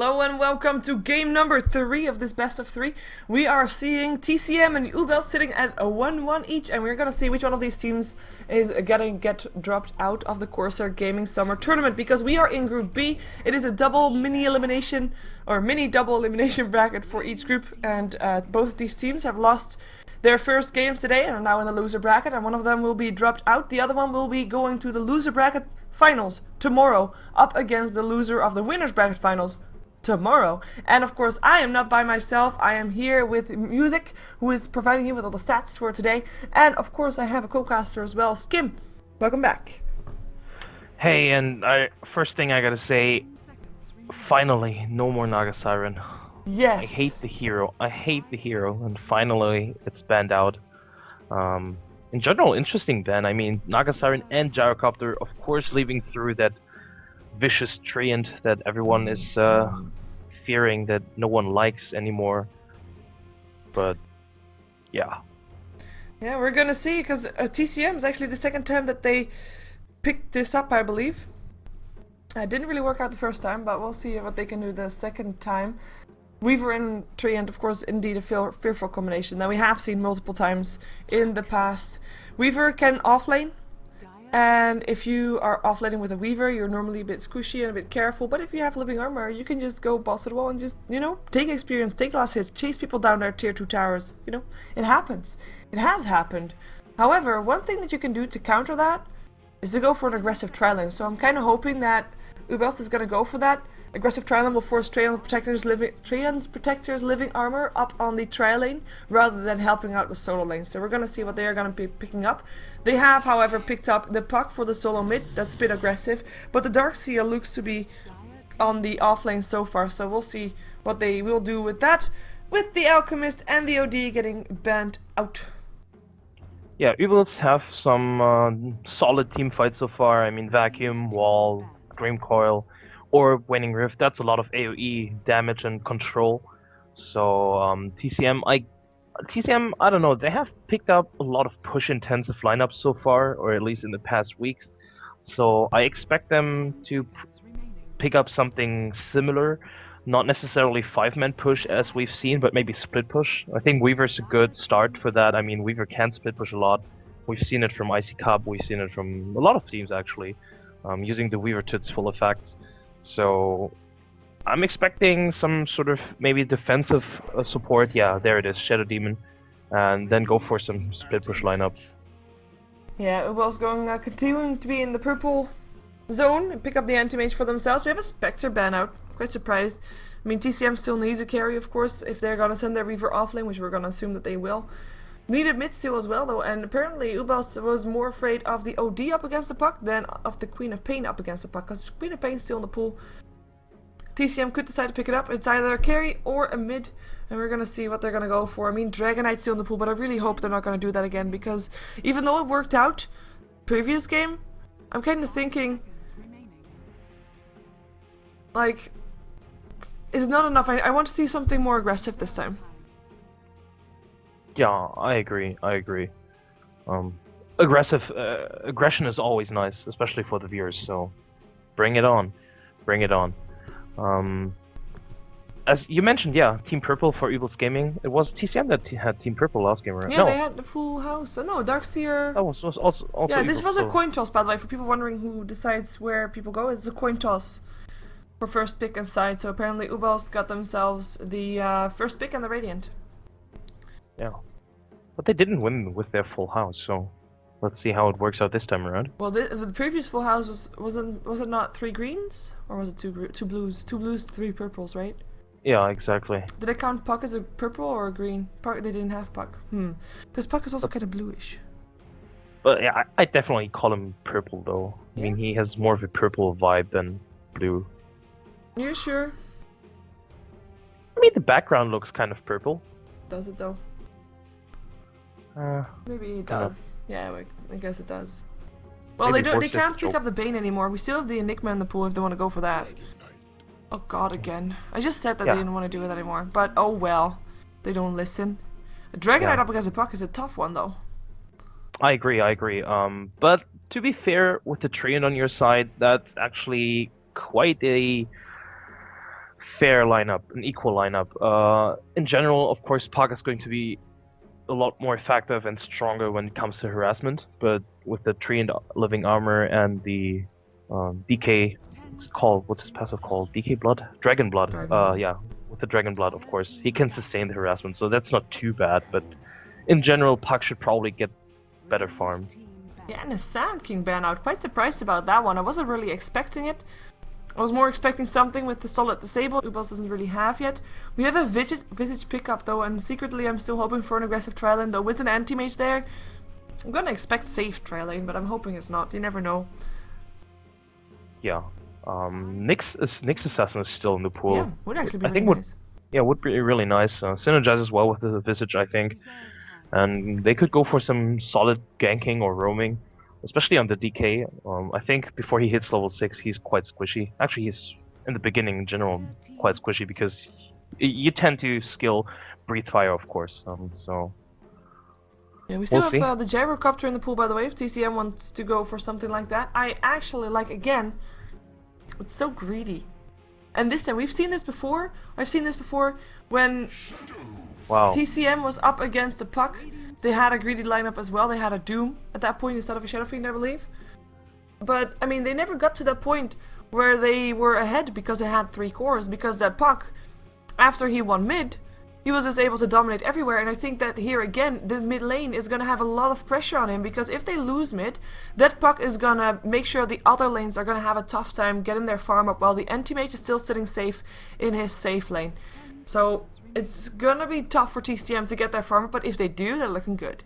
Hello and welcome to game number 3 of this best of 3. We are seeing TCM and Uebelst sitting at a 1-1 each, and we're gonna see which one of these teams is gonna get dropped out of the Corsair Gaming Summer Tournament, because we are in Group B. It is a double mini elimination, or mini double elimination bracket for each group, and both of these teams have lost their first games today and are now in the loser bracket, and one of them will be dropped out. The other one will be going to the loser bracket finals tomorrow, up against the loser of the winners bracket finals tomorrow. And of course, I am not by myself. I am here with Music, who is providing you with all the stats for today. And of course, I have a co-caster as well, Skim. Welcome back. Hey, and first thing I gotta say, finally, no more Naga Siren. Yes. I hate the hero, and finally it's banned out. In general, interesting ban. I mean, Naga Siren and Gyrocopter, of course, leaving through that vicious treant that everyone is fearing, that no one likes anymore. But yeah. Yeah, we're gonna see, because TCM is actually the second time that they picked this up, I believe. It didn't really work out the first time, but we'll see what they can do the second time. Weaver and Treant, of course, indeed a fearful combination that we have seen multiple times in the past. Weaver can offlane, and if you are offlaning with a Weaver, you're normally a bit squishy and a bit careful, but if you have living armor, you can just go boss to the wall and just, you know, take experience, take last hits, chase people down their tier 2 towers, you know, it happens. It has happened. However, one thing that you can do to counter that is to go for an aggressive tri-lane, so I'm kind of hoping that Uebelst is going to go for that. Aggressive tri-lane will force Treant's Protector's living armor up on the tri-lane rather than helping out the solo lane. So we're going to see what they are going to be picking up. They have, however, picked up the puck for the solo mid. That's a bit aggressive. But the Darkseer looks to be on the off lane so far. So we'll see what they will do with that. With the Alchemist and the OD getting banned out. Yeah, Uebelst have some solid team fights so far. I mean, Vacuum, Wall, Dream Coil, or Waning Rift. That's a lot of AoE damage and control. So TCM, I don't know, they have picked up a lot of push intensive lineups so far, or at least in the past weeks. So I expect them to pick up something similar, not necessarily 5-man push as we've seen, but maybe split push. I think Weaver's a good start for that. I mean, Weaver can split push a lot. We've seen it from Icy Cup, we've seen it from a lot of teams actually, using the Weaver to its full effect. So I'm expecting some sort of maybe defensive support. Yeah, there it is, Shadow Demon, and then go for some split push lineup. Yeah, Uebelst going continuing to be in the purple zone and pick up the anti-mage for themselves. We have a Spectre ban out. Quite surprised. I mean, TCM still needs a carry, of course, if they're gonna send their Weaver offlane, which we're gonna assume that they will. Needed mid steal as well, though, and apparently Uebelst was more afraid of the OD up against the puck than of the Queen of Pain up against the puck, because Queen of Pain is still in the pool. TCM could decide to pick it up. It's either a carry or a mid, and we're gonna see what they're gonna go for. I mean, Dragonite's still in the pool, but I really hope they're not gonna do that again, because even though it worked out previous game, I'm kind of thinking, like, it's not enough. I want to see something more aggressive this time. Yeah, I agree. Aggression is always nice, especially for the viewers. So, bring it on. As you mentioned, yeah, Team Purple for Uebelst Gaming. It was TCM that had Team Purple last game, right? Yeah, no. They had the full house. No, Darkseer. Oh, was also yeah, this Uebelst, was a coin toss, by the way, for people wondering who decides where people go. It's a coin toss for first pick and side. So apparently Uebelst got themselves the first pick and the Radiant. Yeah. But they didn't win with their full house, so let's see how it works out this time around. Well, the previous full house was it not 3 greens, or was it 2 blues? 2 blues, 3 purples, right? Yeah, exactly. Did I count Puck as a purple or a green? Puck, they didn't have Puck. Because Puck is also kind of bluish. But yeah, I definitely call him purple though. Yeah. I mean, he has more of a purple vibe than blue. You're sure? I mean, the background looks kind of purple. Does it though? Maybe it does. Yeah, I guess it does. Well, they can't pick up the Bane anymore. We still have the Enigma in the pool if they want to go for that. Oh god, again. I just said that they didn't want to do it anymore, but oh well. They don't listen. A Dragonite up against a Puck is a tough one though. I agree. But to be fair, with the Treant on your side, that's actually quite a fair lineup, an equal lineup. In general, of course, Puck is going to be a lot more effective and stronger when it comes to harassment, but with the tree and living armor and the DK, what's his passive called? DK blood? Dragon blood. Yeah, with the dragon blood, of course, he can sustain the harassment, so that's not too bad. But in general, Puck should probably get better farm. Yeah, and a Sand King ban out. Quite surprised about that one. I wasn't really expecting it. I was more expecting something with the solid disable. Uebelst doesn't really have yet. We have a Visage pickup though, and secretly I'm still hoping for an aggressive tri lane though with an anti-mage there. I'm gonna expect safe tri lane, but I'm hoping it's not. You never know. Yeah. Nyx Assassin is still in the pool. Yeah, would actually be I really think nice. would be really nice. Synergizes well with the Visage, I think. And they could go for some solid ganking or roaming, especially on the DK. I think before he hits level 6, he's quite squishy. Actually, he's in the beginning in general quite squishy because you tend to skill Breathe Fire, of course. So yeah, we still we'll have the Gyrocopter in the pool, by the way, if TCM wants to go for something like that. I actually, like, again, it's so greedy. And this time, we've seen this before. I've seen this before when TCM was up against the Puck. They had a greedy lineup as well. They had a Doom at that point instead of a Shadow Fiend, I believe. But, I mean, they never got to that point where they were ahead because they had 3 cores. Because that Puck, after he won mid, he was just able to dominate everywhere. And I think that here again, the mid lane is going to have a lot of pressure on him. Because if they lose mid, that Puck is going to make sure the other lanes are going to have a tough time getting their farm up while the anti-mage is still sitting safe in his safe lane. So it's gonna be tough for TCM to get their farm up, but if they do, they're looking good.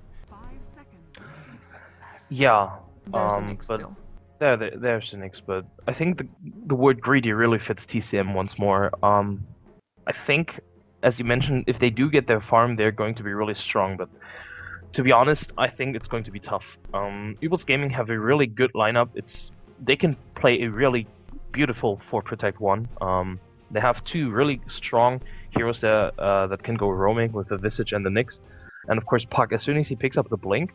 Yeah, There's an Nyx but still. there's an Nyx, but I think the word greedy really fits TCM once more. I think, as you mentioned, if they do get their farm, they're going to be really strong. But to be honest, I think it's going to be tough. Uebelst Gaming have a really good lineup. They can play a really beautiful 4 Protect 1. They have 2 really strong heroes that can go roaming with the Visage and the Nyx. And of course Puck, as soon as he picks up the Blink.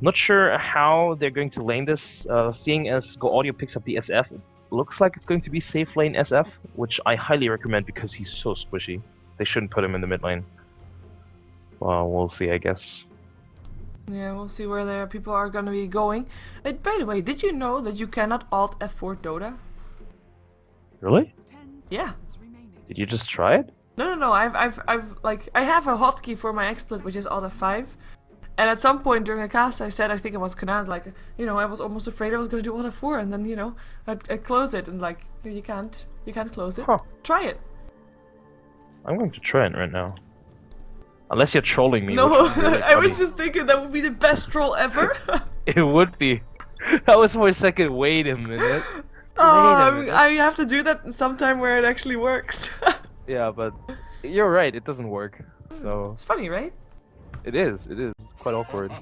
Not sure how they're going to lane this, seeing as Go Audio picks up the SF. It looks like it's going to be safe lane SF, which I highly recommend because he's so squishy. They shouldn't put him in the mid lane. Well, we'll see, I guess. Yeah, we'll see where their people are gonna be going. By the way, did you know that you cannot Alt F4 Dota? Really? Yeah. Did you just try it? No. I have a hotkey for my XSplit, which is Alt F5. And at some point during a cast, I said, I think it was Canaz, like, you know, I was almost afraid I was gonna do Alt F4, and then, you know, I close it, and like, you can't close it. Huh. Try it. I'm going to try it right now. Unless you're trolling me. No, which is really I was funny. just thinking that would be the best troll ever. It would be. That was for a second. Wait a minute. Oh, I have to do that sometime where it actually works. Yeah, but you're right. It doesn't work. So It's funny, right? it is. It's quite awkward.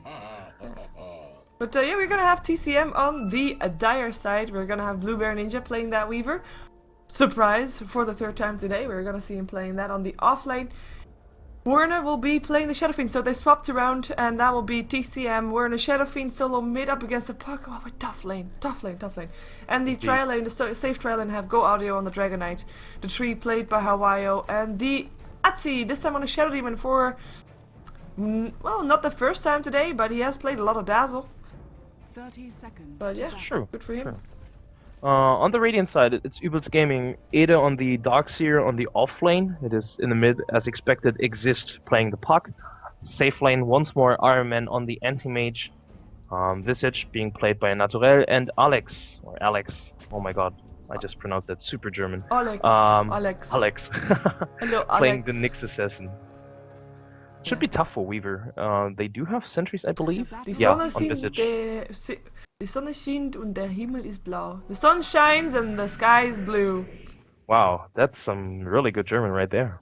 But yeah, we're gonna have TCM on the dire side. We're gonna have Blue Bear Ninja playing that Weaver. Surprise, for the 3rd time today. We're gonna see him playing that on the offlane. Werner will be playing the Shadow Fiend, so they swapped around, and that will be TCM, Werner, Shadow Fiend, solo mid up against the Puck. Oh, tough lane. And the trial lane, the safe trial lane, have Go Audio on the Dragon Knight, the tree played by Hawaio, and the Atsi, this time on a Shadow Demon for, well, not the first time today, but he has played a lot of Dazzle. 30 seconds. But yeah, True. good for him. Sure. On the Radiant side, it's Uebelst Gaming, Ada on the Darkseer on the off lane. It is in the mid, as expected, Exist playing the Puck. Safe lane, once more Iron Man on the Anti-Mage. Visage being played by Naturel, and Alex, oh my god, I just pronounced that super German. Alex. Alex. Hello, Playing Alex. the Nyx Assassin. Should be tough for Weaver. They do have sentries, I believe. Die Yeah, Sonne on scheint, Visage. die Sonne scheint und der Himmel ist blau. The sun shines and the sky is blue. Wow, that's some really good German right there.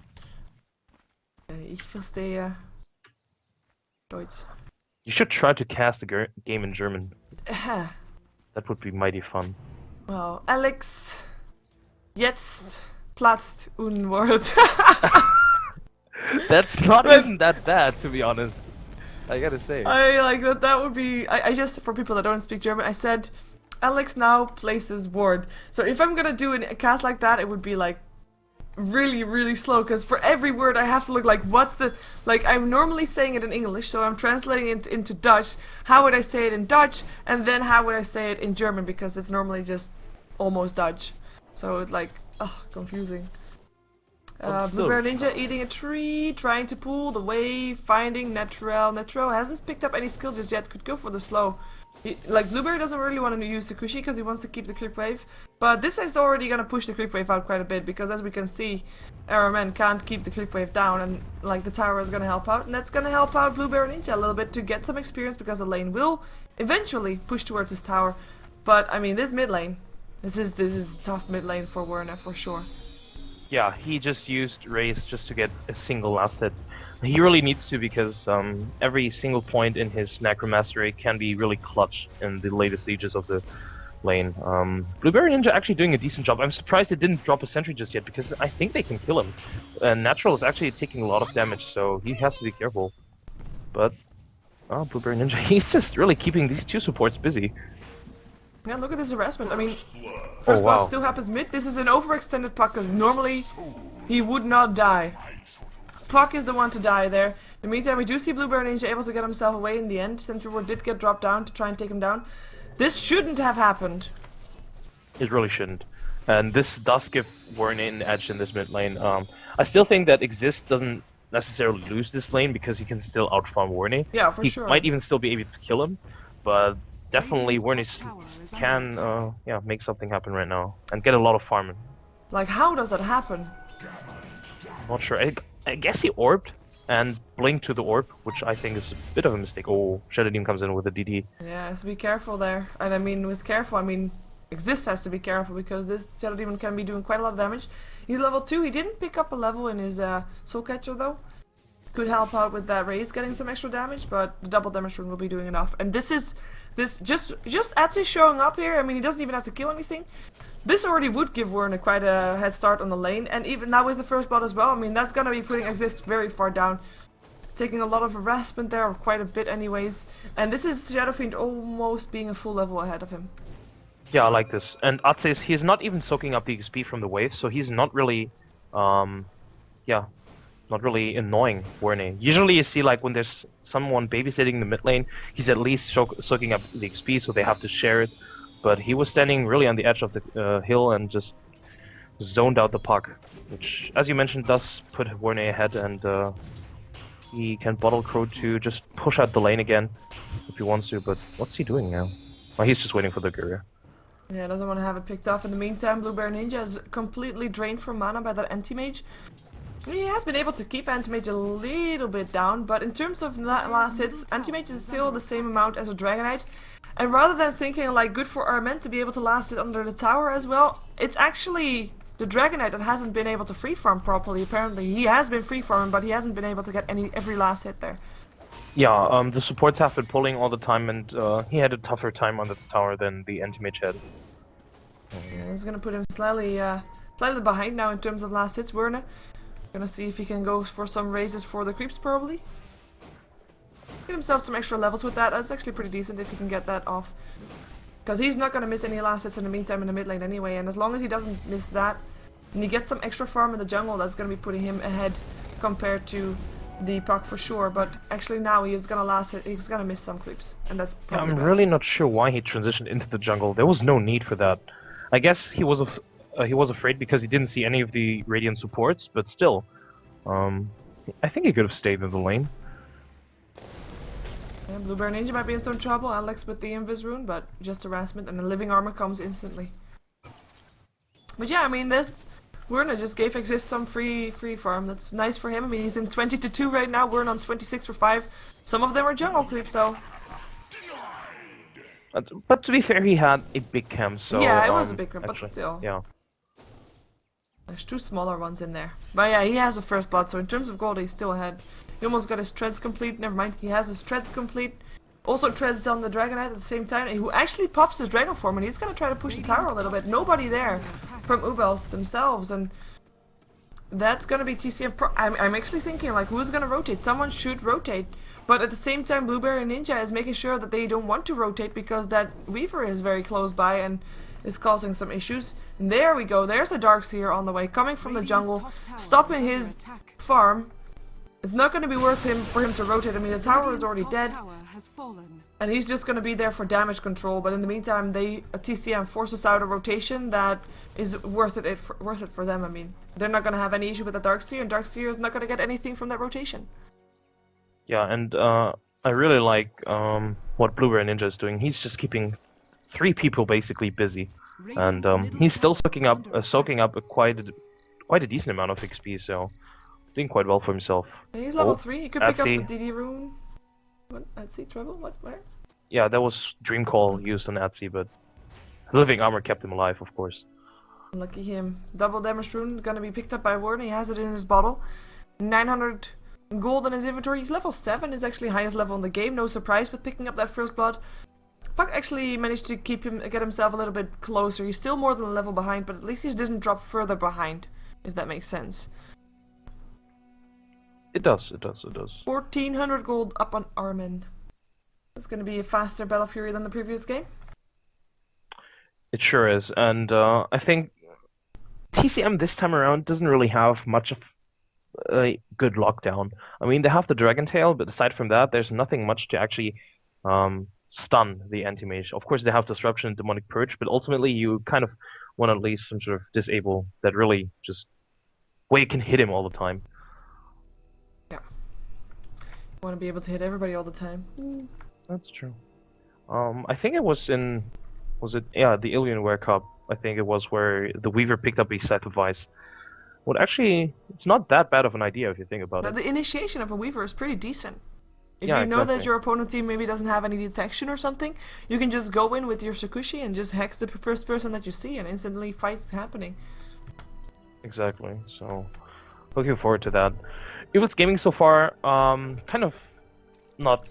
Ich verstehe Deutsch. You should try to cast the game in German. That would be mighty fun. Wow, Alex, jetzt platzt Unwort. That's not even that bad, to be honest. I gotta say. I like that. That would be. I just, for people that don't speak German, I said, Alex now places ward. So if I'm gonna do a cast like that, it would be like really slow, because for every word I have to look like, what's the, like, I'm normally saying it in English, so I'm translating it into Dutch. How would I say it in Dutch, and then how would I say it in German, because it's normally just almost Dutch. So it's like, confusing. Blueberry Ninja eating a tree, trying to pull the wave, finding Natural. Natural hasn't picked up any skill just yet, could go for the slow. Like, Blueberry doesn't really want to use the Kushi because he wants to keep the creep wave. But this is already going to push the creep wave out quite a bit, because as we can see, our men can't keep the creep wave down, and like the tower is going to help out. And that's going to help out Blueberry Ninja a little bit to get some experience, because the lane will eventually push towards this tower. But I mean, this mid lane, this is tough mid lane for Werner for sure. Yeah, he just used Raze just to get a single last hit. He really needs to, because every single point in his Necromastery can be really clutch in the latest sieges of the lane. Blueberry Ninja actually doing a decent job. I'm surprised it didn't drop a sentry just yet, because I think they can kill him. Natural is actually taking a lot of damage, so he has to be careful. But, Blueberry Ninja, he's just really keeping these two supports busy. Yeah, look at this harassment. I mean, first block still happens mid. This is an overextended Puck, because normally he would not die. Puck is the one to die there. In the meantime, we do see Blueberry Ninja able to get himself away in the end. Sentry Ward did get dropped down to try and take him down. This shouldn't have happened. It really shouldn't. And this does give Werner an edge in this mid lane. I still think that Exist doesn't necessarily lose this lane, because he can still outfarm Werner. Yeah, for sure. He might even still be able to kill him, but definitely Werner can make something happen right now and get a lot of farming. Like, how does that happen? Not sure. I guess he orbed and blinked to the orb, which I think is a bit of a mistake. Oh, Shadow Demon comes in with a DD. Yeah, has to be careful there. And I mean, with careful, I mean, Exist has to be careful, because this Shadow Demon can be doing quite a lot of damage. He's level 2. He didn't pick up a level in his Soul Catcher though. Could help out with that Raze getting some extra damage, but the double damage rune will be doing enough. And this just Atze showing up here. I mean, he doesn't even have to kill anything. This already would give Werner quite a head start on the lane, and even now with the first blood as well, I mean, that's gonna be putting Exist very far down. Taking a lot of harassment there, or quite a bit anyways. And this is Shadow Fiend almost being a full level ahead of him. Yeah, I like this. And Atze, he's not even soaking up the XP from the wave, so he's not really, not really annoying Werner. Usually you see, like, when there's someone babysitting the mid lane, he's at least soaking up the XP, so they have to share it. But he was standing really on the edge of the hill and just zoned out the puck, which, as you mentioned, does put Werner ahead, and he can bottle Crow to just push out the lane again if he wants to. But what's he doing now? Well, he's just waiting for the Courier. Yeah, doesn't want to have it picked off. In the meantime, Blueberry Ninja is completely drained from mana by that Anti-Mage. He has been able to keep Anti-Mage a little bit down, but in terms of last hits, Anti-Mage is still the same amount as a Dragonite. And rather than thinking like good for our men to be able to last it under the tower as well, it's actually the Dragonite that hasn't been able to free farm properly. Apparently he has been free farming, but he hasn't been able to get every last hit there. Yeah, the supports have been pulling all the time, and he had a tougher time on the tower than the Anti-Mage had. Yeah, he's gonna put him slightly behind now in terms of last hits. Werner gonna see if he can go for some raises for the creeps probably. Get himself some extra levels with that. That's actually pretty decent if he can get that off. Because he's not gonna miss any last hits in the meantime in the mid lane anyway, and as long as he doesn't miss that, and he gets some extra farm in the jungle, that's gonna be putting him ahead compared to the Puck for sure. But actually now he is gonna last hit, he's gonna miss some creeps, and that's probably I'm bad. really not sure why he transitioned into the jungle. There was no need for that. I guess he was afraid because he didn't see any of the Radiant supports, but still, I think he could have stayed in the lane. Yeah, Blueberry Ninja might be in some trouble. Alex with the Invis rune, but just harassment, and the living armor comes instantly. But yeah, I mean, this Werner just gave Exist some free farm. That's nice for him. I mean, he's in 20-2 right now. Werner on 26 for 5. Some of them are jungle creeps though. But to be fair, he had a big camp, so... Yeah, it was a big camp, but actually, still. Yeah. There's 2 smaller ones in there. But yeah, he has a first blood, so in terms of gold, he's still ahead. He almost got his treads complete. Never mind, he has his treads complete. Also treads on the Dragonite at the same time, who actually pops his Dragon form, and he's gonna try to push the tower a little bit. Nobody there from Uebelst themselves, and that's gonna be TCM I'm actually thinking, like, who's gonna rotate? Someone should rotate. But at the same time, Blueberry Ninja is making sure that they don't want to rotate because that Weaver is very close by and is causing some issues. And there we go. There's a Darkseer on the way, coming from the jungle, stopping his farm. It's not going to be worth him for him to rotate. I mean, the tower is already dead, and he's just going to be there for damage control. But in the meantime, TCM forces out a rotation that is worth it for them. I mean, they're not going to have any issue with the Darkseer, and Darkseer is not going to get anything from that rotation. Yeah, and I really like what Blueberry Ninja is doing. He's just keeping 3 people basically busy, and he's still soaking up quite a decent amount of XP. So. Doing quite well for himself. And he's level 3, he could pick up the DD rune. What? Etsy? Treble? What? Where? Yeah, that was Dream Call used on Etsy, but living armor kept him alive, of course. Lucky him. Double damage rune gonna be picked up by Warden, he has it in his bottle. 900 gold in his inventory, he's level 7, is actually highest level in the game, no surprise with picking up that first blood. Puck actually managed to get himself a little bit closer, he's still more than a level behind, but at least he doesn't drop further behind, if that makes sense. It does. 1400 gold up on Armin. It's going to be a faster Battle Fury than the previous game. It sure is, and I think TCM this time around doesn't really have much of a good lockdown. I mean, they have the Dragon Tail, but aside from that, there's nothing much to actually stun the anti-mage. Of course, they have Disruption and Demonic Purge, but ultimately you kind of want at least some sort of disable that really just where you can hit him all the time. Want to be able to hit everybody all the time. That's true. I think it was the Alienware Cup. I think it was where the Weaver picked up a Scythe of Ice. Well, actually, it's not that bad of an idea if you think about it. The initiation of a Weaver is pretty decent. If yeah, you know exactly. that your opponent team maybe doesn't have any detection or something, you can just go in with your Sakushi and just hex the first person that you see, and instantly fights happening. Exactly. So, looking forward to that. Uebelst Gaming so far, kind of not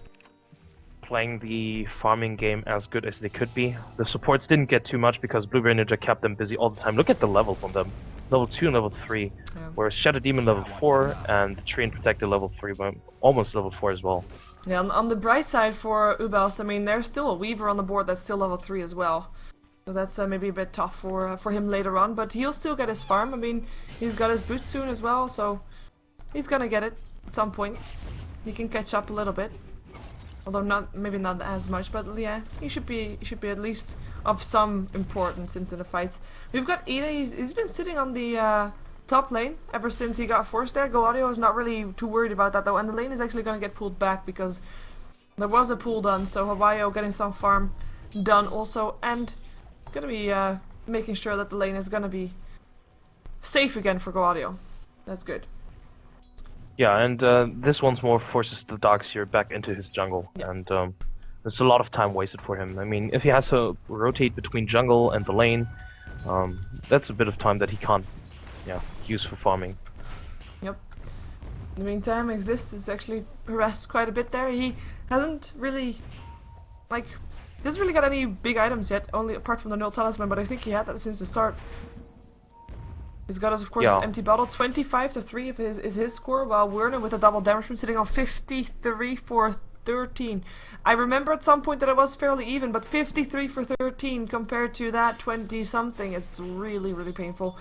playing the farming game as good as they could be. The supports didn't get too much because Blueberry Ninja kept them busy all the time. Look at the levels on them. Level 2 and level 3, whereas Shadow Demon level 4 and Tree and Protector level 3, but almost level 4 as well. Yeah, on the bright side for Uebelst, I mean, there's still a Weaver on the board that's still level 3 as well. So that's maybe a bit tough for him later on, but he'll still get his farm. I mean, he's got his boots soon as well, so he's gonna get it at some point. He can catch up a little bit, although maybe not as much. But yeah, he should be at least of some importance into the fights. We've got Ida. He's been sitting on the top lane ever since he got forced there. Go Audio is not really too worried about that though, and the lane is actually going to get pulled back because there was a pull done. So Hawaii getting some farm done also, and gonna be making sure that the lane is gonna be safe again for Go Audio. That's good. Yeah, and this once more forces the Darkseer back into his jungle, and there's a lot of time wasted for him. I mean, if he has to rotate between jungle and the lane, that's a bit of time that he can't use for farming. Yep. In the meantime, Exist is actually harassed quite a bit there. He hasn't really, doesn't really got any big items yet, only apart from the Null Talisman, but I think he had that since the start. He's got us, of course, empty bottle. 25-3 is his score, while Werner with a double damage from sitting on 53 for 13. I remember at some point that it was fairly even, but 53 for 13 compared to that 20-something, it's really, really painful.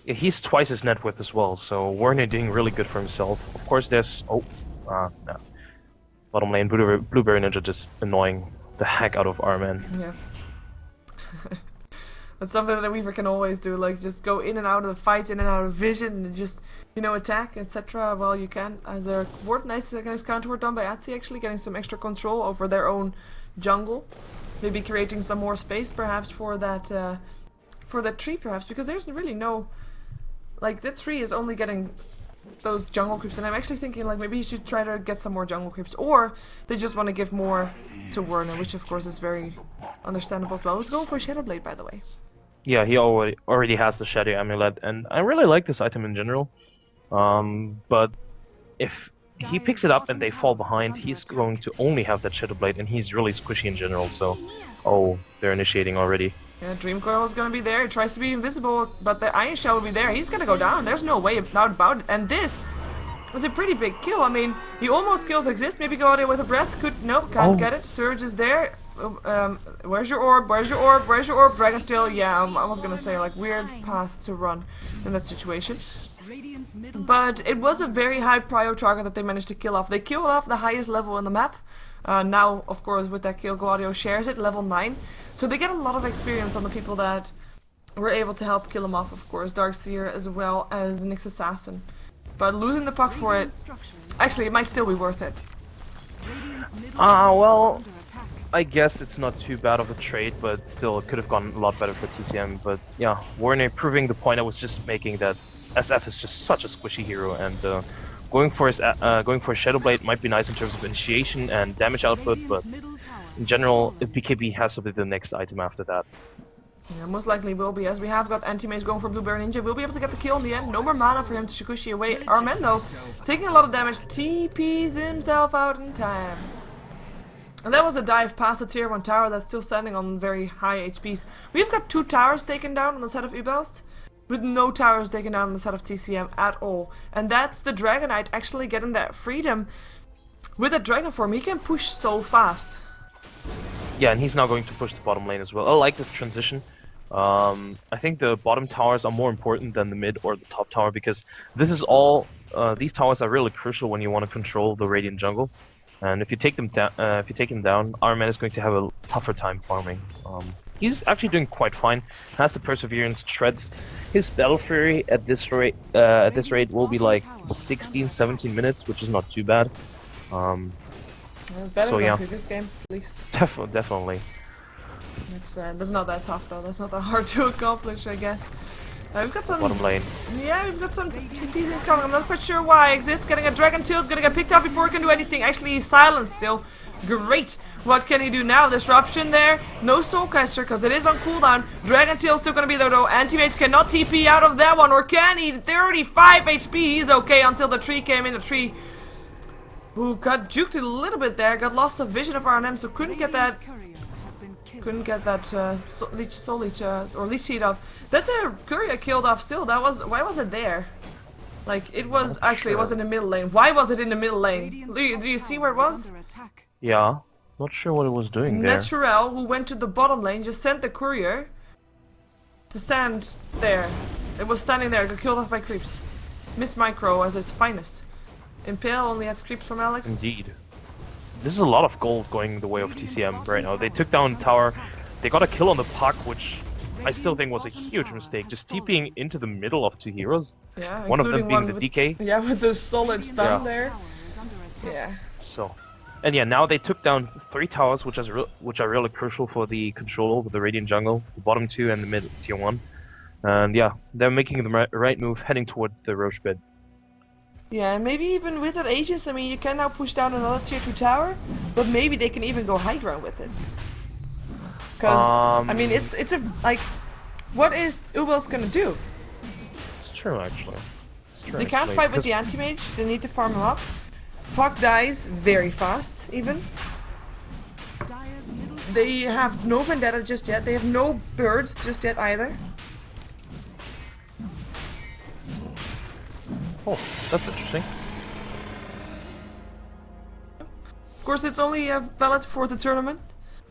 Yeah, he's twice his net worth as well, so Werner doing really good for himself. Of course, there's no. Bottom lane, Blueberry Ninja just annoying the heck out of Armin. Yeah. That's something that a Weaver can always do, like just go in and out of the fight, in and out of vision, and just, attack, etc. while you can. As a ward, nice counter ward done by Atsi, actually, getting some extra control over their own jungle. Maybe creating some more space, perhaps, for that tree, perhaps, because there's really no... that tree is only getting those jungle creeps, and I'm actually thinking, maybe you should try to get some more jungle creeps, or they just want to give more to Werner, which, of course, is very understandable as well. Who's going for Shadow Blade, by the way? Yeah, he already has the Shadow Amulet, and I really like this item in general. But if he picks it up and they fall behind, he's going to only have that Shadow Blade, and he's really squishy in general, so... Oh, they're initiating already. Yeah, Dream Coil is gonna be there, he tries to be invisible, but the Iron Shell will be there, he's gonna go down, there's no way about it, and this is a pretty big kill. I mean, he almost kills Exist, maybe go out there with a breath, can't get it, Surge is there, Where's your orb? Where's your orb? Where's your orb? Dragon Tail. Yeah, I was gonna say like weird path to run in that situation. Radiant's middle But it was a very high prio target that they managed to kill off. They killed off the highest level in the map. Now, of course, with that kill, Gladio shares it, level 9. So they get a lot of experience on the people that were able to help kill him off, of course. Darkseer as well as Nyx Assassin. But losing the puck for it, actually, it might still be worth it. Well, I guess it's not too bad of a trade, but still, it could have gone a lot better for TCM. But yeah, Warner proving the point I was just making that SF is just such a squishy hero, and going for a Shadow Blade might be nice in terms of initiation and damage output, but in general, if BKB has to be the next item after that. Yeah, most likely will be, as we have got Anti-Mage going for Blueberry Ninja. We'll be able to get the kill in the end. No more mana for him to Shikushi away. Armen, though, taking a lot of damage, TPs himself out in time. And that was a dive past the tier 1 tower that's still standing on very high HPs. We've got 2 towers taken down on the side of Uebelst, with no towers taken down on the side of TCM at all. And that's the Dragon Knight actually getting that freedom. With a Dragon form, he can push so fast. Yeah, and he's now going to push the bottom lane as well. I like this transition. I think the bottom towers are more important than the mid or the top tower, because this is all. These towers are really crucial when you want to control the Radiant jungle. And if you take them down, Arman is going to have a tougher time farming. He's actually doing quite fine. Has the perseverance, treads. His battle fury at this rate will be like 16-17 minutes, which is not too bad. It's better than the previous game, at least. Definitely. That's not that tough though. That's not that hard to accomplish, I guess. We've got some bottom lane. Yeah, we've got some TPs incoming. I'm not quite sure why. Exists getting a Dragon Tilt, gonna get picked up before he can do anything. Actually, he's silent still. Great. What can he do now? Disruption there. No Soul Catcher because it is on cooldown. Dragon Tail's still gonna be there though. Anti-Mage cannot TP out of that one, or can he? 35 HP. He's okay until the tree came in. The tree who got juked a little bit there, got lost of vision of R&M, so couldn't get that. Soul Leech or Leech Sheet off. That's a Courier killed off still. That was, why was it there? Like it was actually, it was in the middle lane. Why was it in the middle lane? Do you see where it was? Yeah, not sure what it was doing there. Naturel, who went to the bottom lane, just sent the courier to stand there. It was standing there, got killed off by creeps. Missed micro as its finest. Impale only had creeps from Alex. Indeed. This is a lot of gold going the way of TCM right now. They took down tower, they got a kill on the puck, which I still think was a huge mistake. Just TPing into the middle of 2 heroes. Yeah, one of them being the DK. Yeah, with the solid stun there. Yeah. So, and yeah, now they took down 3 towers, which are really crucial for the control over the Radiant jungle, the bottom 2 and the mid tier 1. And yeah, they're making the right move, heading toward the Roche bed. Yeah, and maybe even with that Aegis, I mean, you can now push down another tier 2 tower, but maybe they can even go high ground with it. Because, I mean, it's a, like, what is Uebelst gonna do? It's true, actually. They can't fight with the Anti-Mage, they need to farm him up. Puck dies very fast, even. They have no Vendetta just yet, they have no birds just yet either. Oh, that's interesting. Of course, it's only valid for the tournament,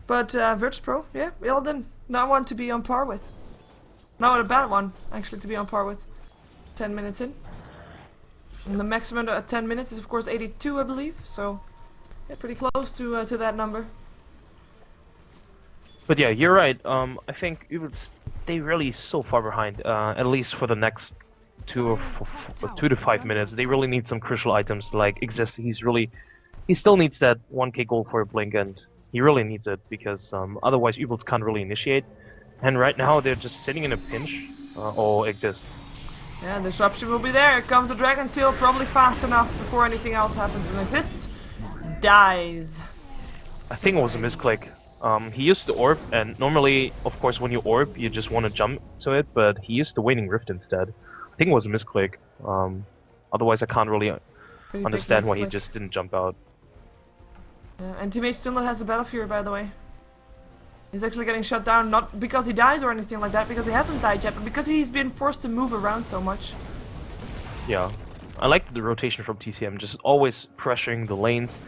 but Virtus Pro, yeah, Ilden, not one to be on par with. Not a bad one, actually, to be on par with. 10 minutes in. And the maximum at 10 minutes is, of course, 82, I believe, so yeah, pretty close to that number. But yeah, you're right. I think they really so far behind, at least for the next 2 to 5 minutes. They really need some crucial items like exist. He still needs that 1k gold for a blink, and he really needs it because otherwise Uebelst can't really initiate. And right now they're just sitting in a pinch or exist. Yeah, disruption will be there. Here comes the Dragon Tail, probably fast enough before anything else happens, and exists. Dies. I think it was a misclick. He used the orb, and normally, of course, when you orb, you just want to jump to it, but he used the Waning Rift instead. I think it was a misclick. Otherwise, I can't really understand why he just didn't jump out. Yeah, and Anti-Mage still not has the Battle Fury, by the way. He's actually getting shut down, not because he dies or anything like that, because he hasn't died yet, but because he's been forced to move around so much. Yeah. I like the rotation from TCM, just always pressuring the lanes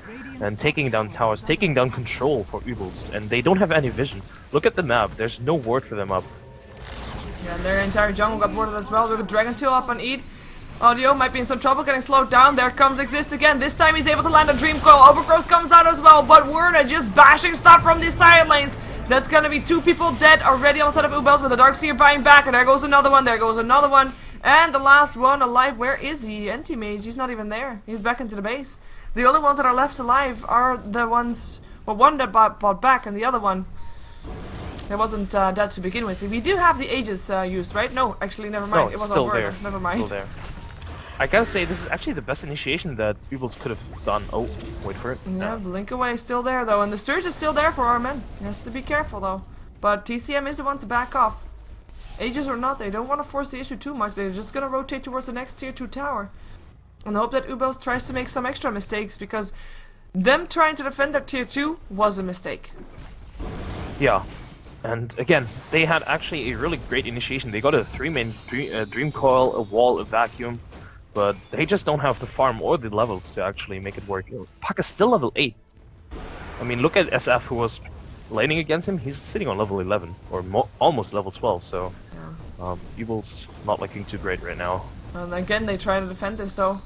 and taking down towers, taking down control for Uebelst, and they don't have any vision. Look at the map, there's no ward for them up. Yeah, and their entire jungle got warded as well. With Dragon Tail up on Eid. Audio might be in some trouble getting slowed down. There comes Exist again. This time he's able to land a Dream Coil. Overgrowth comes out as well, but Werner just bashing stuff from the side lanes. That's gonna be 2 people dead already on the side of Uebelst with the Darkseer buying back, and there goes another one, there goes another one. And the last one alive, where is he? Anti-Mage, he's not even there. He's back into the base. The only ones that are left alive are the ones, well, one that bought back and the other one that wasn't dead to begin with. We do have the Aegis used, right? No, actually, never mind. No, it was still on Werner. there. Never mind. Still there. I gotta say, this is actually the best initiation that Uebelst could have done. Oh, wait for it. Yeah, Blink Away is still there though, and the Surge is still there for our men. He has to be careful though. But TCM is the one to back off. Aegis or not, they don't want to force the issue too much. They're just gonna rotate towards the next tier 2 tower. And hope that Uebelst tries to make some extra mistakes, because them trying to defend their tier 2 was a mistake. Yeah. And again, they had actually a really great initiation. They got a 3-main Dream Coil, a Wall, a Vacuum, but they just don't have the farm or the levels to actually make it work. Puck is still level 8. I mean, look at SF, who was laning against him. He's sitting on level 11, or almost level 12, so Uebelst's not looking too great right now. And again, they try to defend this though.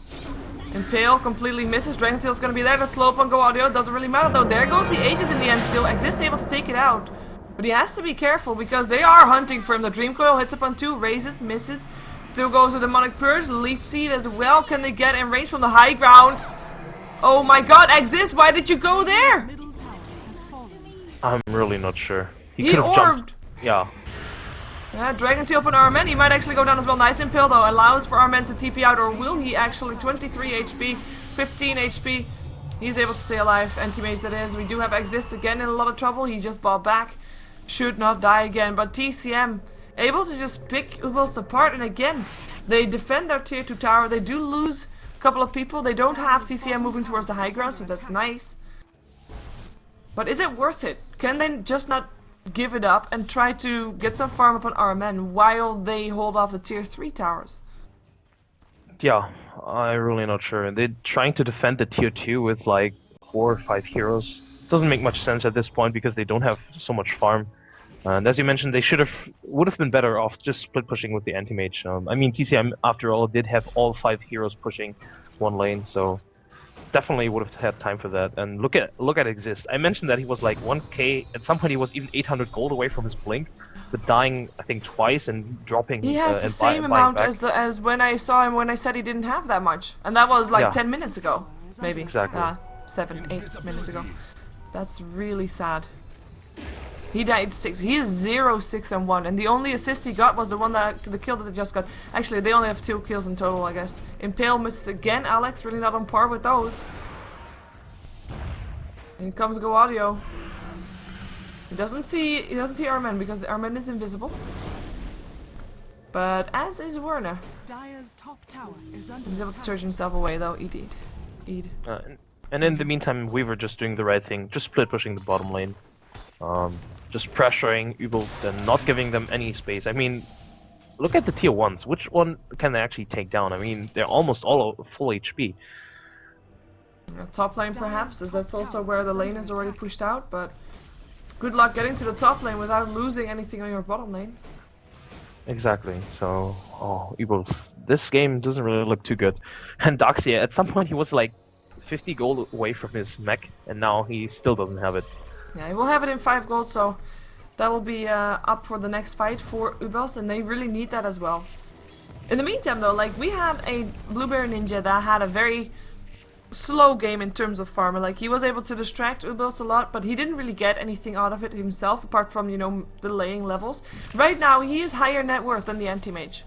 Impale completely misses. Dragon Tail's gonna be there to slow up on Go Audio. Doesn't really matter though. There goes the Aegis in the end still. Exist able to take it out. But he has to be careful because they are hunting for him. The Dream Coil hits upon 2, raises, misses. Still goes with Demonic Purge. Leech Seed as well. Can they get in range from the high ground? Oh my god, Exist, why did you go there? I'm really not sure. He could have orbed. jumped. Yeah. Yeah, Dragon Tail upon Armen. He might actually go down as well. Nice Impale though. Allows for Armen to TP out, or will he actually? 23 HP, 15 HP. He's able to stay alive. Anti-Mage that is. We do have Exist again in a lot of trouble. He just bought back. Should not die again. But TCM able to just pick Uebelst apart. And again, they defend their tier 2 tower. They do lose a couple of people. They don't have TCM moving towards the high ground, so that's nice. But is it worth it? Can they just not give it up and try to get some farm upon our men while they hold off the tier 3 towers? Yeah, I'm really not sure. They're trying to defend the tier 2 with like 4 or 5 heroes. It doesn't make much sense at this point because they don't have so much farm. And as you mentioned, they would have been better off just split pushing with the anti-mage. I mean, TCM after all did have all 5 heroes pushing one lane, so definitely would have had time for that. And look at Exist. I mentioned that he was like 1k. At some point, he was even 800 gold away from his blink, but dying I think twice and dropping. He has the same amount as when I saw him when I said he didn't have that much, and that was like 10 minutes ago, maybe. Exactly. 7, 8 minutes ago. That's really sad. He died 6. He is 0, 6, and 1, and the only assist he got was the kill that they just got. Actually, they only have 2 kills in total, I guess. Impale misses again. Alex really not on par with those. And here comes Go Audio. He doesn't see Armen because Armen is invisible. But as is Werner. Dire's top tower is under He's able to surge himself away though. Eid. And in the meantime, we were just doing the right thing, just split pushing the bottom lane. Just pressuring Uebelst and not giving them any space. I mean, look at the tier 1s. Which one can they actually take down? I mean, they're almost all full HP. Top lane perhaps, as that's also where the lane is already pushed out, but good luck getting to the top lane without losing anything on your bottom lane. Exactly, so, Uebelst, this game doesn't really look too good. And Darkseer, at some point he was like 50 gold away from his mech, and now he still doesn't have it. Yeah, he will have it in 5 gold, so that will be up for the next fight for Uebelst, and they really need that as well. In the meantime though, like, we had a Blueberry Ninja that had a very slow game in terms of farming. Like, he was able to distract Uebelst a lot, but he didn't really get anything out of it himself, apart from, you know, the laying levels. Right now, he is higher net worth than the anti-mage.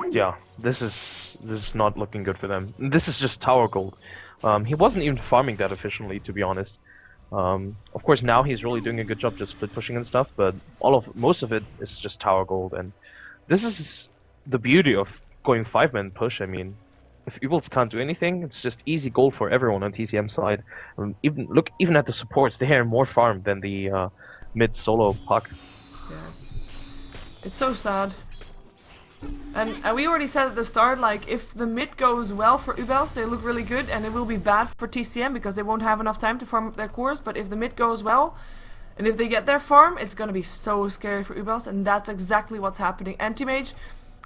Yeah, this is not looking good for them. This is just tower gold. He wasn't even farming that efficiently, to be honest. Of course, now he's really doing a good job just split pushing and stuff, but most of it is just tower gold, and this is the beauty of going 5-man push. I mean, if Uebelst can't do anything, it's just easy gold for everyone on TCM side. Even at the supports, they have more farm than the mid solo puck. Yes. It's so sad. And we already said at the start, like, if the mid goes well for Uebelst, they look really good, and it will be bad for TCM because they won't have enough time to farm up their cores. But if the mid goes well, and if they get their farm, it's gonna be so scary for Uebelst, and that's exactly what's happening. Anti-Mage,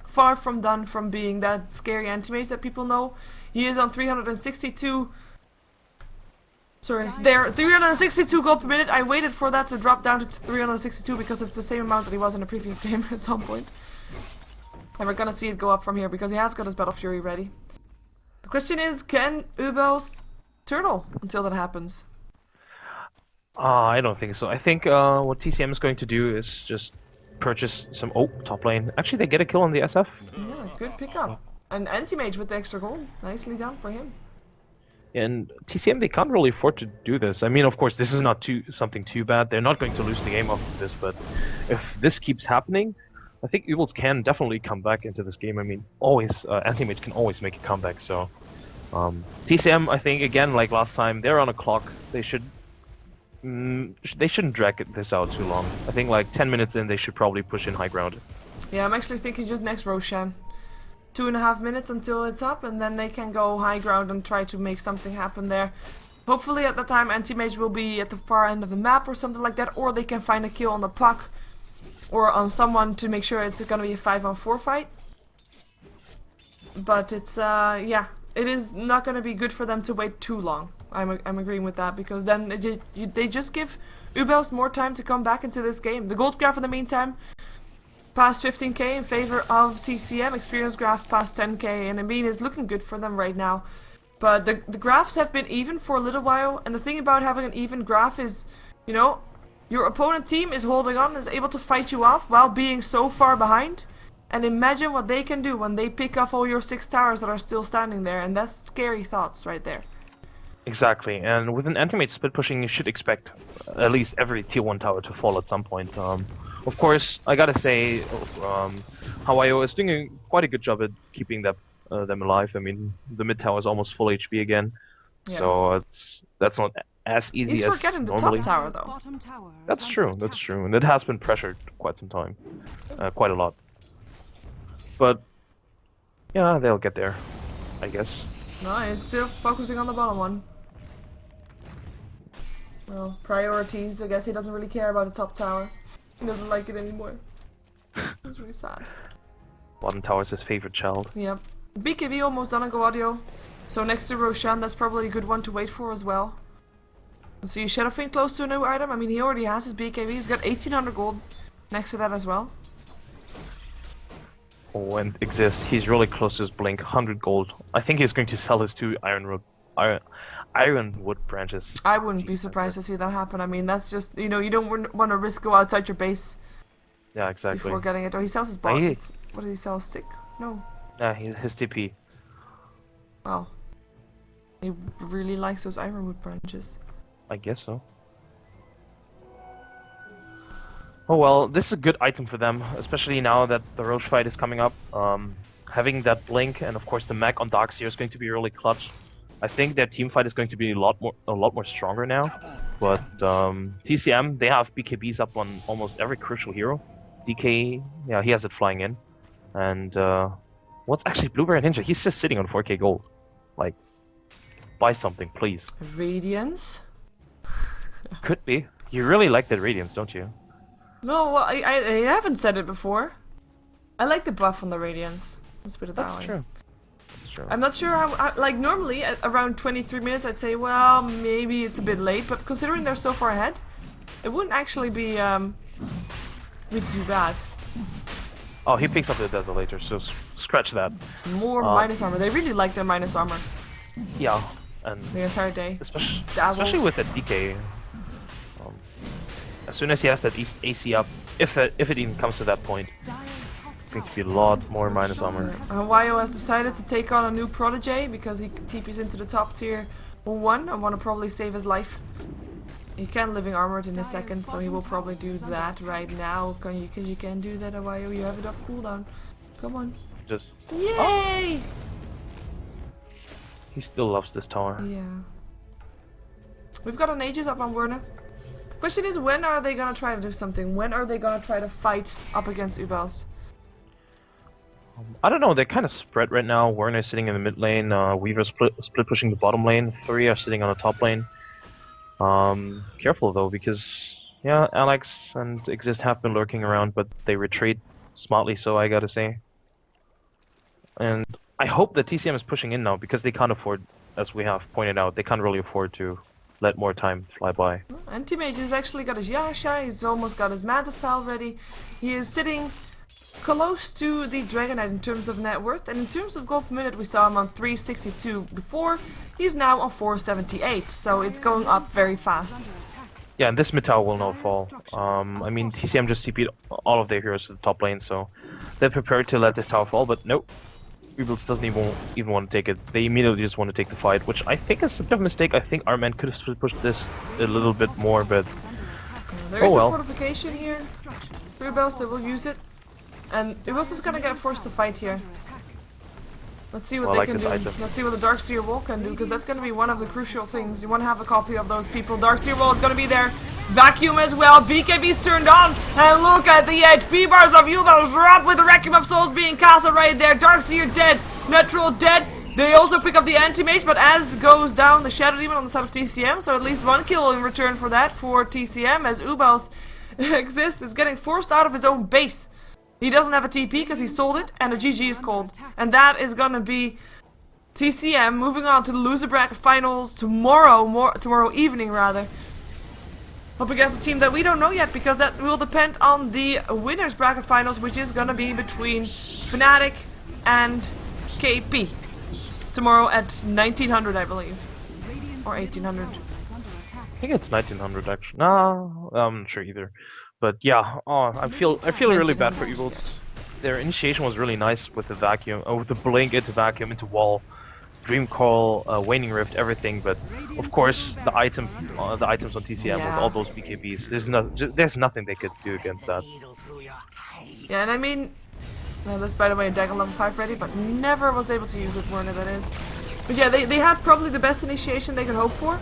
far from done from being that scary anti-mage that people know. He is on 362. Sorry, they're 362 gold per minute. I waited for that to drop down to 362 because it's the same amount that he was in the previous game at some point. And we're gonna see it go up from here because he has got his Battle Fury ready. The question is, can Uebelst turtle until that happens? I don't think so. I think what TCM is going to do is just purchase some... Oh, top lane. Actually, they get a kill on the SF. Yeah, good pickup. An anti-mage with the extra gold. Nicely done for him. And TCM, they can't really afford to do this. I mean, of course, this is not something too bad. They're not going to lose the game off of this, but if this keeps happening, I think Uebelst can definitely come back into this game. I mean, always, anti-mage can always make a comeback, so... TCM, I think, again, like last time, they're on a clock. They shouldn't drag this out too long. I think like 10 minutes in, they should probably push in high ground. Yeah, I'm actually thinking just next Roshan. 2.5 minutes until it's up, and then they can go high ground and try to make something happen there. Hopefully at that time anti-mage will be at the far end of the map or something like that, or they can find a kill on the puck or on someone to make sure it's gonna be a 5-on-4 fight. But it's yeah, it is not gonna be good for them to wait too long. I'm agreeing with that, because then they just give Uebelst more time to come back into this game. The gold graph in the meantime past 15k in favor of TCM, experience graph past 10k, and I mean it's looking good for them right now. But the graphs have been even for a little while, and the thing about having an even graph is, you know, your opponent team is holding on and is able to fight you off while being so far behind. And imagine what they can do when they pick off all your 6 towers that are still standing there, and that's scary thoughts right there. Exactly, and with an anti-mage split pushing, you should expect at least every tier 1 tower to fall at some point. Of course, I gotta say, Hawaii is doing quite a good job at keeping them alive. I mean, the mid tower is almost full HP again, yeah. So that's not as easy as normally. He's forgetting the top tower though. That's true, and it has been pressured quite some time, quite a lot. But yeah, they'll get there, I guess. No, he's still focusing on the bottom one. Well, priorities. I guess he doesn't really care about the top tower. He doesn't like it anymore. It's really sad. Bottom tower is his favorite child. Yep. BKB almost done on Go Audio. So next to Roshan, that's probably a good one to wait for as well. Let's see, Shadowfiend close to a new item. I mean, he already has his BKB. He's got 1800 gold next to that as well. Oh, and exists. He's really close to his blink. 100 gold. I think he's going to sell his 2 ironwood branches. I wouldn't be surprised to see that happen. I mean, that's just, you know, you don't want to risk go outside your base. Yeah, exactly. Before getting it. Oh, he sells his box. What did he sell? Stick? No. Yeah, his TP. Wow. He really likes those ironwood branches. I guess so. Oh well, this is a good item for them, especially now that the Roche fight is coming up. Having that blink and of course the mech on Darkseer is going to be really clutch. I think their team fight is going to be a lot more stronger now. But TCM, they have BKBs up on almost every crucial hero. DK, yeah, he has it flying in. And what's actually Blueberry Ninja? He's just sitting on 4k gold. Like, buy something, please. Radiance? Could be. You really like that Radiance, don't you? No, well, I haven't said it before. I like the buff on the Radiance. Let's put it that way. That's true. That's true. I'm not sure how, like normally at around 23 minutes I'd say, well, maybe it's a bit late, but considering they're so far ahead, it wouldn't actually be too bad. Oh, he picks up the Desolator, so scratch that. More minus armor. They really like their minus armor. Yeah, and the entire day. Especially with that DK. As soon as he has that AC up, if it even comes to that point, it's going to be a lot more minus armor. Hawaii has decided to take on a new Protege because he TPs into the top tier 1 and want to probably save his life. He can living armored in a second, so he will probably do that right now. Because you can do that, Hawaii. You have enough cooldown. Come on. Just. Yay! Oh! He still loves this tower. Yeah. We've got an Aegis up on Werner. Question is, when are they gonna try to do something? When are they gonna try to fight up against Uebelst? I don't know, they're kind of spread right now. Werner is sitting in the mid lane, Weaver split pushing the bottom lane, 3 are sitting on the top lane. Careful though, because yeah, Alex and Exist have been lurking around, but they retreat smartly, so I gotta say. And I hope that TCM is pushing in now, because they can't afford, as we have pointed out, they can't really afford to let more time fly by. Anti-Mage has actually got his Yasha, he's almost got his Manta style ready. He is sitting close to the Dragon Knight in terms of net worth, and in terms of gold per minute we saw him on 362 before, he's now on 478, so it's going up very fast. Yeah, and this mid tower will not fall. I mean, TCM just TP'd all of their heroes to the top lane, so they're prepared to let this tower fall, but nope. Uebelst doesn't even want to take it. They immediately just want to take the fight, which I think is a bit of a mistake. I think our man could have pushed this a little bit more, but There is a fortification here. Uebelst, they will use it. And Uebelst is gonna get forced to fight here. Let's see what they can do. Let's see what the Darkseer Wall can do, because that's gonna be one of the crucial things. You want to have a copy of those people. Darkseer Wall is gonna be there. Vacuum as well. BKB's turned on. And look at the HP bars of Uebelst drop with the Requiem of Souls being castled right there. Darkseer dead. Neutral dead. They also pick up the Anti-Mage, but as goes down the Shadow Demon on the side of TCM, so at least 1 kill in return for that for TCM, as Uebelst Exist is getting forced out of his own base. He doesn't have a TP because he sold it, and a GG is called. And that is gonna be TCM moving on to the loser bracket finals tomorrow evening rather. Up against a team that we don't know yet, because that will depend on the winners bracket finals, which is gonna be between Fnatic and KP. Tomorrow at 1900, I believe. Or 1800. I think it's 1900 actually. No, I'm not sure either. But yeah, I feel really bad for Uebelst. Their initiation was really nice with the vacuum, with the blink into vacuum, into wall, Dream Coil, Waning Rift, everything. But of course, the items on TCM with all those BKBs, there's nothing they could do against that. Yeah, and I mean, that's by the way a dagger level 5 ready, but never was able to use it. Werner, that is. But yeah, they had probably the best initiation they could hope for.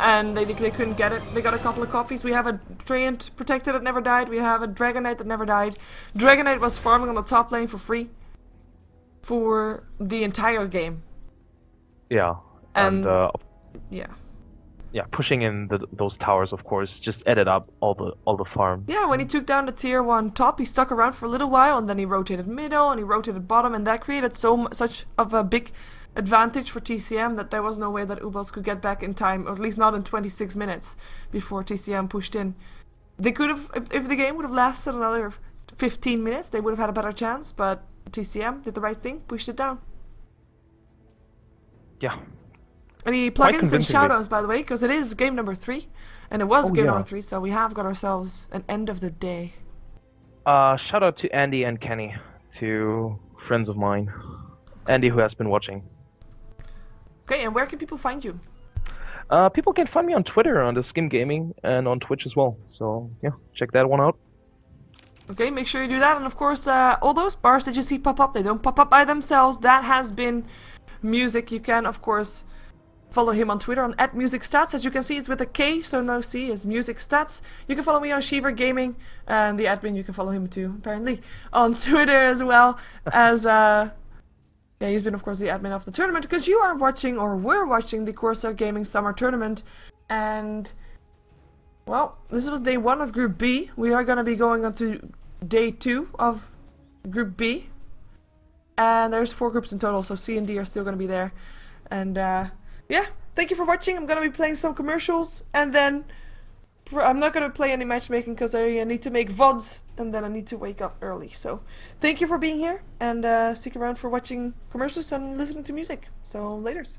And they couldn't get it. They got a couple of copies. We have a Treant Protector that never died. We have a Dragon Knight that never died. Dragon Knight was farming on the top lane for free for the entire game. Yeah, and yeah, pushing in those towers, of course, just added up all the farm. Yeah, when he took down the tier 1 top, he stuck around for a little while, and then he rotated middle and he rotated bottom, and that created such of a big advantage for TCM that there was no way that Uebelst could get back in time, or at least not in 26 minutes before TCM pushed in. They could have, if the game would have lasted another 15 minutes, they would have had a better chance, but TCM did the right thing, pushed it down. Yeah. Any plugins and shoutouts, by the way, because it is game number 3, and it was game number 3, so we have got ourselves an end of the day. Shout out to Andy and Kenny, two friends of mine. Andy, who has been watching. Okay, and where can people find you? People can find me on Twitter under SkimGaming and on Twitch as well. So yeah, check that one out. Okay, make sure you do that, and of course, all those bars that you see pop up, they don't pop up by themselves. That has been Music. You can, of course, follow him on Twitter on @MusicStats. As you can see, it's with a K, so no C, is MusicStats. You can follow me on SheeverGaming, and the admin, you can follow him too, apparently, on Twitter as well, as, yeah, he's been, of course, the admin of the tournament, because you are watching, or were watching, the Corsair Gaming Summer Tournament, and, well, this was day 1 of Group B. We are going to be going on to day 2 of Group B, and there's 4 groups in total, so C and D are still going to be there, and, yeah, thank you for watching. I'm going to be playing some commercials, and then I'm not going to play any matchmaking because I need to make VODs, and then I need to wake up early. So thank you for being here, and stick around for watching commercials and listening to music. So laters.